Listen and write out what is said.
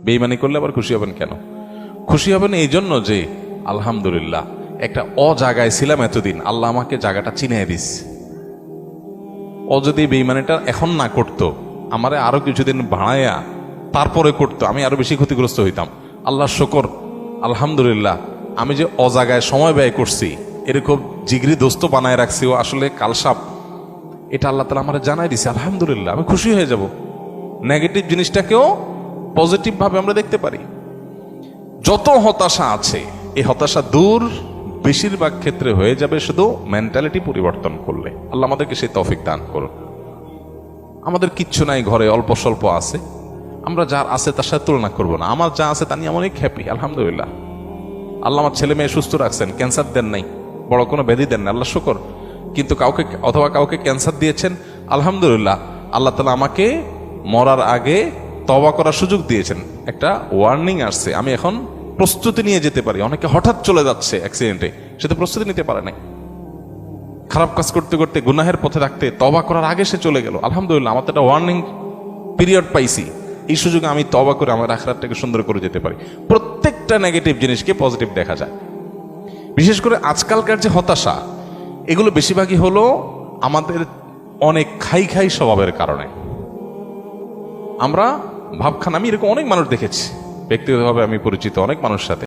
বেঈমানি করলে আবার খুশি হবেন কেন? খুশি হবেন এই জন্য যে আলহামদুলিল্লাহ একটা জায়গায় ছিলাম এতদিন, আল্লাহ আমাকে জায়গাটা চিনিয়ে দিস। যদি বেঈমানিটা এখন না করতো, আমারে আরো কিছুদিন ভাড়াইয়া তারপরে করতো, আমি আরো বেশি ক্ষতিগ্রস্ত হইতাম। আল্লাহ শুকর, আলহামদুলিল্লাহ আমি যে জায়গায় সময় ব্যয় করছি, এরকম জিগরি দোস্ত বানায় রাখছি, ও আসলে কালসাপ, এটা আল্লাহ তাআলা আমারে জানাই দিছে। আলহামদুলিল্লাহ, আমি খুশি হয়ে যাব। নেগেটিভ জিনিসটাকেও পজিটিভ ভাবে আমরা দেখতে পারি। যত হতাশা আছে, এই হতাশা দূর বেশিরভাগ ক্ষেত্রে হয়ে যাবে শুধু মেন্টালিটি পরিবর্তন করলে। আল্লাহ আমাদেরকে সেই তৌফিক দান করুন। আমাদের কিচ্ছু নাই, ঘরে অল্প স্বল্প আছে, আমরা যার আছে তার সাথে তুলনা করবো না। আমার যা আছে তা নিয়ে অনেক হ্যাপি, আলহামদুলিল্লাহ। আল্লাহ আমার ছেলে মেয়ে সুস্থ রাখছেন, ক্যান্সার দেন নাই, বড় কোনো ব্যাধি দেন না, আল্লাহ শুকর। কিন্তু কাউকে ক্যান্সার দিয়েছেন, আলহামদুলিল্লাহ আল্লাহ তাআলা আমাকে মরার আগে তওবা করার সুযোগ দিয়েছেন। একটা ওয়ার্নিং আসছে, আমি এখন প্রস্তুতি নিয়ে যেতে পারি। অনেকে হঠাৎ চলে যাচ্ছে অ্যাক্সিডেন্টে, সে তো প্রস্তুতি নিতে পারে নাই। খারাপ কাজ করতে করতে গুনাহের পথে রাখতে তওবা করার আগে সে চলে গেল। আলহামদুলিল্লাহ আমার তো একটা ওয়ার্নিং পিরিয়ড পাইছি, এই সুযোগে আমি তওবা করে আমার আখিরাতটাকে সুন্দর করে যেতে পারি। প্রত্যেকটা নেগেটিভ জিনিসকে পজিটিভ দেখা যায়। বিশেষ করে আজকালকার যে হতাশা, এগুলো বেশিরভাগই হলো আমাদের অনেক খাই স্বভাবের কারণে। আমরা ভাবখান, আমি এরকম অনেক মানুষ দেখেছি, ব্যক্তিগতভাবে আমি পরিচিত অনেক মানুষের সাথে।